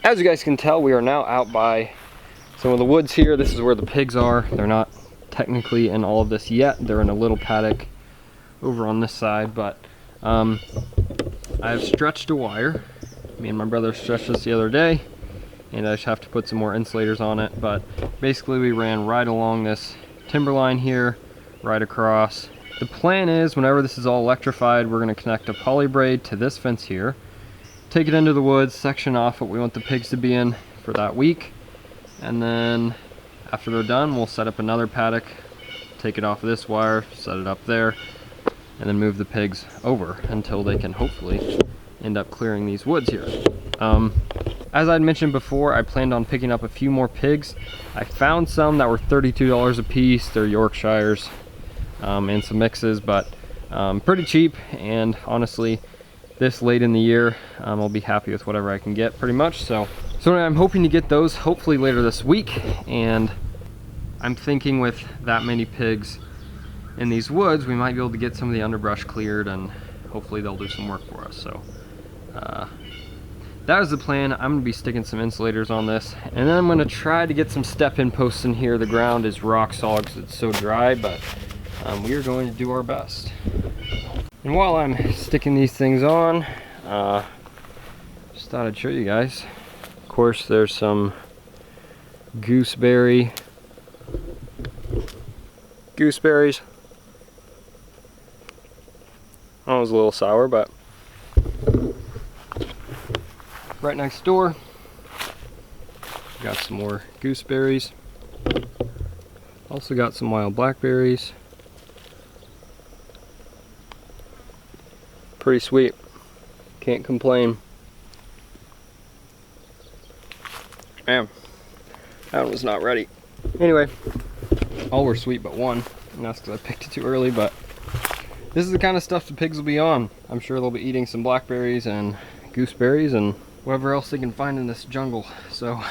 As you guys can tell, we are now out by some of the woods here. This is where the pigs are. They're not technically in all of this yet. They're in a little paddock over on this side, but I've stretched a wire. Me and my brother stretched this the other day, and I just have to put some more insulators on it. But basically we ran right along this timber line here, right across. The plan is whenever this is all electrified, we're going to connect a poly braid to this fence here, take it into the woods, section off what we want the pigs to be in for that week, and then after they're done, we'll set up another paddock, take it off of this wire, set it up there, and then move the pigs over until they can hopefully end up clearing these woods here. As I'd mentioned before, I planned on picking up a few more pigs. I found some that were $32 a piece. They're Yorkshires and some mixes, but pretty cheap, and honestly, this late in the year, I'll be happy with whatever I can get pretty much. So anyway, I'm hoping to get those hopefully later this week, and I'm thinking with that many pigs in these woods, we might be able to get some of the underbrush cleared, and hopefully they'll do some work for us. So that is the plan. I'm gonna be sticking some insulators on this, and then I'm gonna try to get some step-in posts in here. The ground is rock solid because it's so dry, but we are going to do our best. And while I'm sticking these things on, just thought I'd show you guys. Of course, there's some gooseberries. Oh, it was a little sour, but right next door, got some more gooseberries. Also got some wild blackberries. Pretty sweet. Can't complain. Man, that one was not ready. Anyway, all were sweet but one, and that's because I picked it too early, but this is the kind of stuff the pigs will be on. I'm sure they'll be eating some blackberries and gooseberries and whatever else they can find in this jungle. So,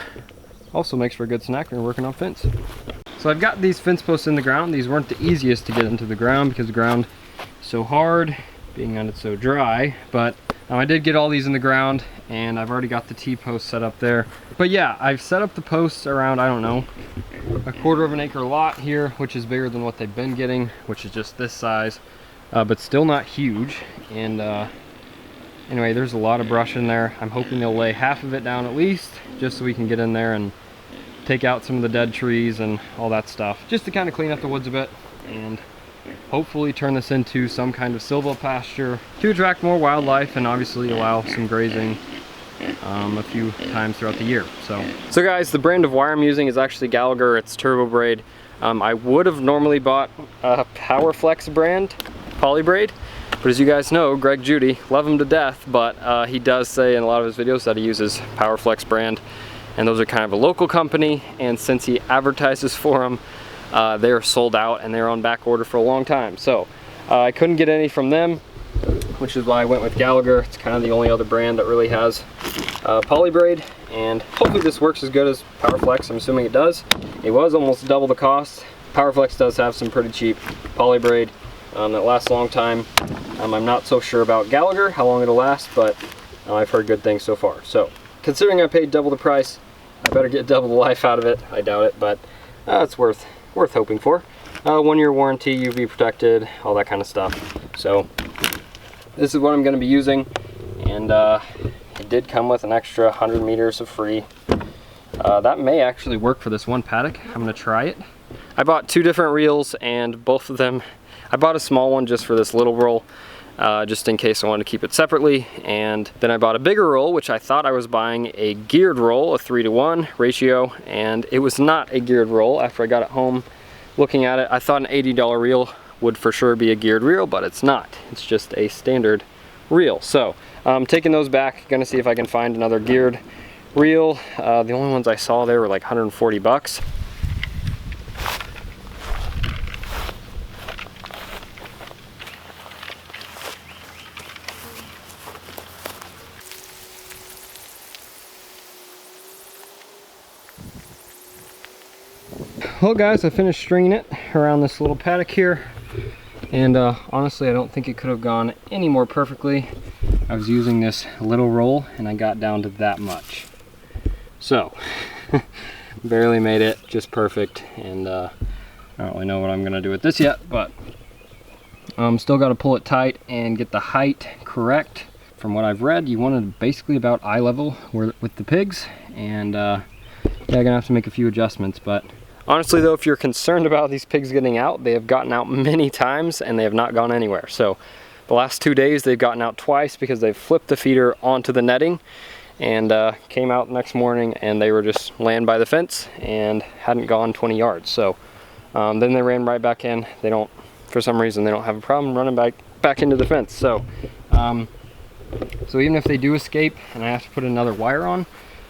also makes for a good snack when you're working on fence. So I've got these fence posts in the ground. These weren't the easiest to get into the ground because the ground is so hard, being that it's so dry, but I did get all these in the ground, and I've already got the T-post set up there. But yeah, I've set up the posts around, I don't know, a 1/4 of an acre lot here, which is bigger than what they've been getting, which is just this size, but still not huge. And anyway, there's a lot of brush in there. I'm hoping they'll lay half of it down at least, just so we can get in there and take out some of the dead trees and all that stuff, just to kind of clean up the woods a bit, and hopefully turn this into some kind of silvopasture to attract more wildlife and obviously allow some grazing a few times throughout the year. So guys, the brand of wire I'm using is actually Gallagher. It's Turbo Braid. I would have normally bought a PowerFlex brand poly braid, but as you guys know, Greg Judy, love him to death, but he does say in a lot of his videos that he uses PowerFlex brand, and those are kind of a local company, and since he advertises for them, they're sold out and they're on back order for a long time. So I couldn't get any from them, which is why I went with Gallagher. It's kind of the only other brand that really has poly braid, and hopefully this works as good as PowerFlex. I'm assuming it does. It was almost double the cost. PowerFlex does have some pretty cheap poly braid that lasts a long time. I'm not so sure about Gallagher, how long it'll last, but I've heard good things so far. So considering I paid double the price, I better get double the life out of it. I doubt it, but it's worth hoping for. 1-year warranty, UV protected, all that kind of stuff. So this is what I'm going to be using, and it did come with an extra 100 meters of free. That may actually work for this one paddock. I'm going to try it. I bought 2 different reels, and both of them, I bought a small one just for this little roll, just in case I wanted to keep it separately, and then I bought a bigger roll, which I thought I was buying a geared roll, a 3-to-1 ratio, and it was not a geared roll. After I got it home looking at it, I thought an $80 reel would for sure be a geared reel, but it's not. It's just a standard reel. So I'm taking those back, gonna see if I can find another geared reel. The only ones I saw there were like 140 bucks. Well guys, I finished stringing it around this little paddock here, and honestly I don't think it could have gone any more perfectly. I was using this little roll and I got down to that much. So, barely made it, just perfect, and I don't really know what I'm gonna do with this yet, but still got to pull it tight and get the height correct. From what I've read, you want it basically about eye level with the pigs, and yeah, gonna have to make a few adjustments. But honestly though, if you're concerned about these pigs getting out, they have gotten out many times and they have not gone anywhere. So the last 2 days they've gotten out twice because they've flipped the feeder onto the netting and came out the next morning and they were just laying by the fence and hadn't gone 20 yards. So then they ran right back in. They don't, for some reason, they don't have a problem running back into the fence. So so even if they do escape and I have to put another wire on,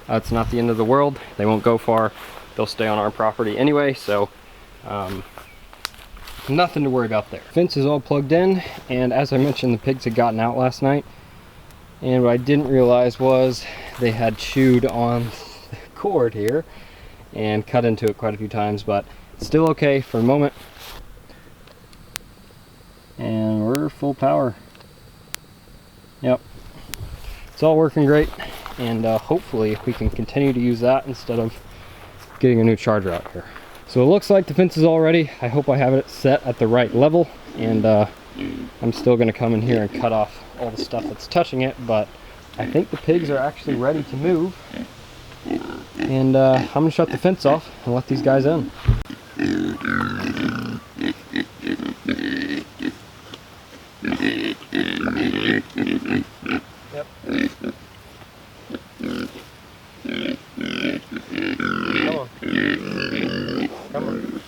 it's not the end of the world. They won't go far. They'll stay on our property anyway, so nothing to worry about there. Fence is all plugged in, and as I mentioned, the pigs had gotten out last night, and what I didn't realize was they had chewed on the cord here and cut into it quite a few times, but it's still okay for the moment. And we're full power. Yep, it's all working great, and hopefully we can continue to use that instead of getting a new charger out here. So it looks like the fence is all ready. I hope I have it set at the right level, and I'm still going to come in here and cut off all the stuff that's touching it, but I think the pigs are actually ready to move, and I'm going to shut the fence off and let these guys in. Yep. Come on. Come on.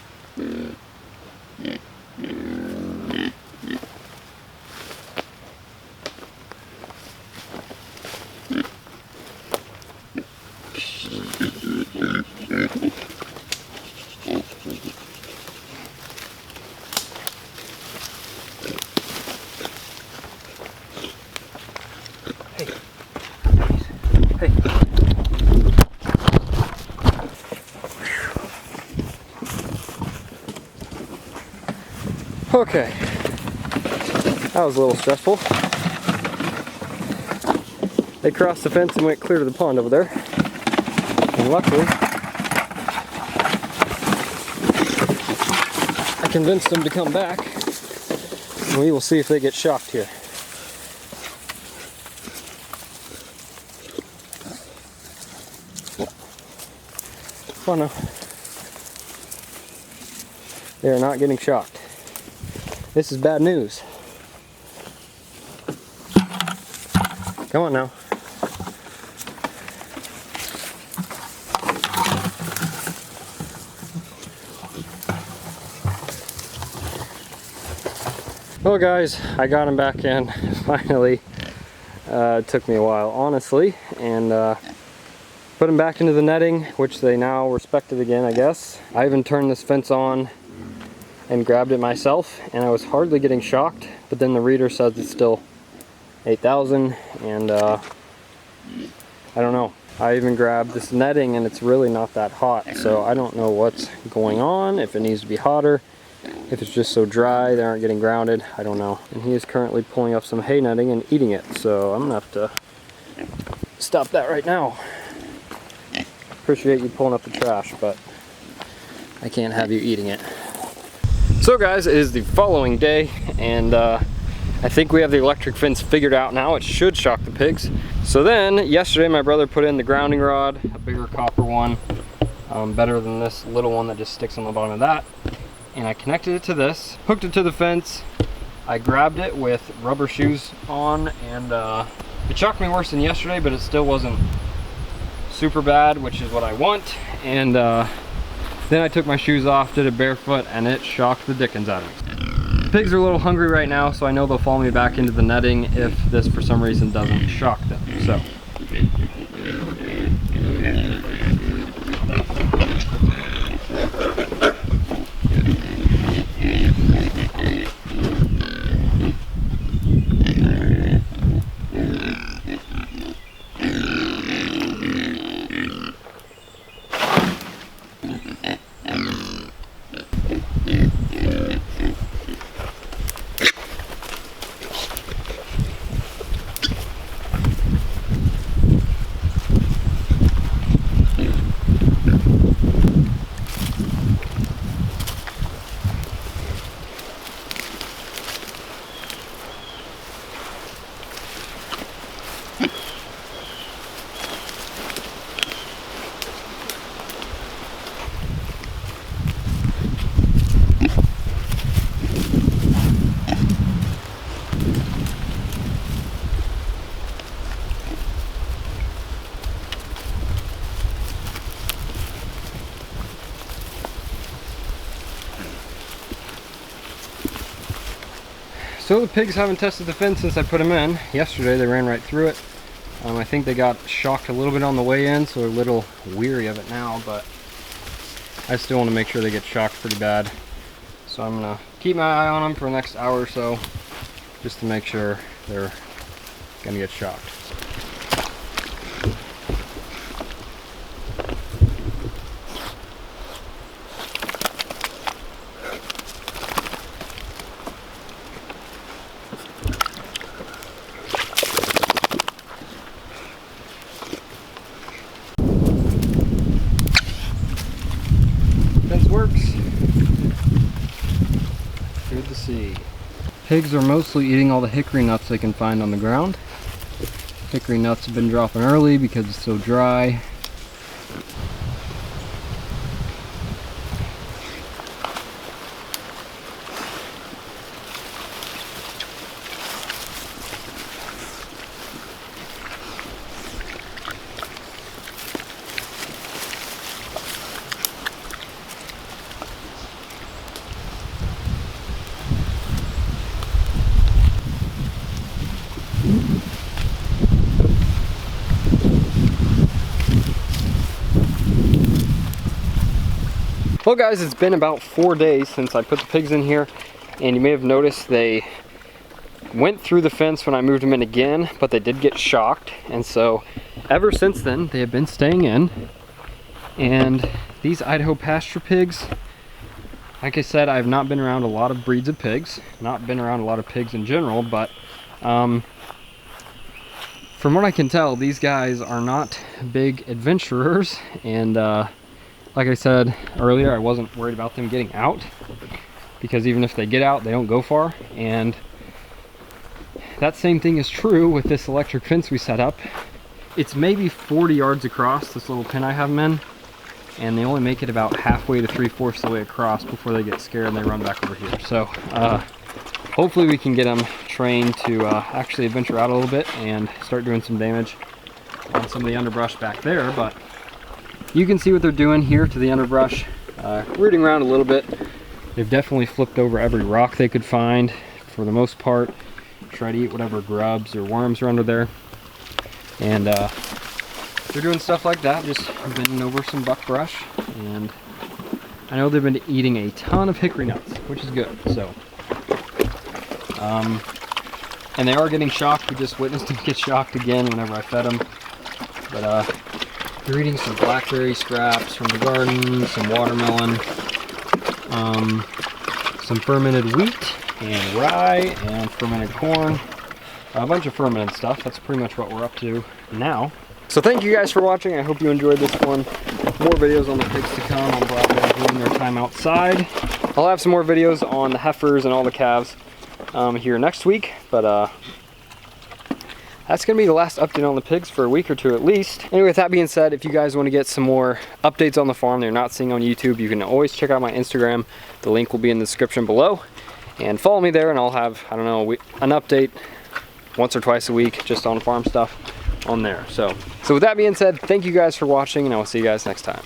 Okay, that was a little stressful. They crossed the fence and went clear to the pond over there. And luckily, I convinced them to come back. And we will see if they get shocked here. Oh no. They are not getting shocked. This is bad news. Come on now. Well guys, I got him back in finally. It took me a while, honestly, and put him back into the netting, which they now respected again, I guess. I even turned this fence on and grabbed it myself, and I was hardly getting shocked, but then the reader says it's still 8,000, and I don't know. I even grabbed this netting and it's really not that hot, so I don't know what's going on, if it needs to be hotter, if it's just so dry they aren't getting grounded, I don't know. And he is currently pulling up some hay netting and eating it, so I'm gonna have to stop that right now. Appreciate you pulling up the trash, but I can't have you eating it. So guys, it is the following day, and I think we have the electric fence figured out now. It should shock the pigs. So then, yesterday my brother put in the grounding rod, a bigger copper one, better than this little one that just sticks on the bottom of that. And I connected it to this, hooked it to the fence. I grabbed it with rubber shoes on, and it shocked me worse than yesterday, but it still wasn't super bad, which is what I want. And then I took my shoes off, did it barefoot, and it shocked the dickens out of me. Pigs are a little hungry right now, so I know they'll follow me back into the netting if this for some reason doesn't shock them. So. So the pigs haven't tested the fence since I put them in. Yesterday they ran right through it. I think they got shocked a little bit on the way in, so they're a little weary of it now, but I still want to make sure they get shocked pretty bad. So I'm gonna keep my eye on them for the next hour or so, just to make sure they're gonna get shocked. Fence works. Good to see. Pigs are mostly eating all the hickory nuts they can find on the ground. Hickory nuts have been dropping early because it's so dry. Well guys, it's been about 4 days since I put the pigs in here, and you may have noticed they went through the fence when I moved them in again, but they did get shocked, and so ever since then they have been staying in. And these Idaho pasture pigs, like I said, I've not been around a lot of breeds of pigs, not been around a lot of pigs in general, but from what I can tell, these guys are not big adventurers, and like I said earlier, I wasn't worried about them getting out, because even if they get out, they don't go far. And that same thing is true with this electric fence we set up. It's maybe 40 yards across, this little pen I have them in, and they only make it about halfway to 3/4 of the way across before they get scared and they run back over here. So hopefully we can get them trained to actually adventure out a little bit and start doing some damage on some of the underbrush back there. But you can see what they're doing here to the underbrush, rooting around a little bit. They've definitely flipped over every rock they could find, for the most part. Try to eat whatever grubs or worms are under there. And they're doing stuff like that, just bending over some buckbrush. And I know they've been eating a ton of hickory nuts, which is good. So, and they are getting shocked. We just witnessed them get shocked again whenever I fed them. But they're eating some blackberry scraps from the garden, some watermelon, some fermented wheat and rye and fermented corn, a bunch of fermented stuff. That's pretty much what we're up to now. So thank you guys for watching. I hope you enjoyed this one. More videos on the pigs to come. I'm glad they're doing their time outside. I'll have some more videos on the heifers and all the calves here next week, but that's going to be the last update on the pigs for a week or two at least. Anyway, with that being said, if you guys want to get some more updates on the farm that you're not seeing on YouTube, you can always check out my Instagram. The link will be in the description below. And follow me there, and I'll have, I don't know, an update once or twice a week just on farm stuff on there. So with that being said, thank you guys for watching, and I will see you guys next time.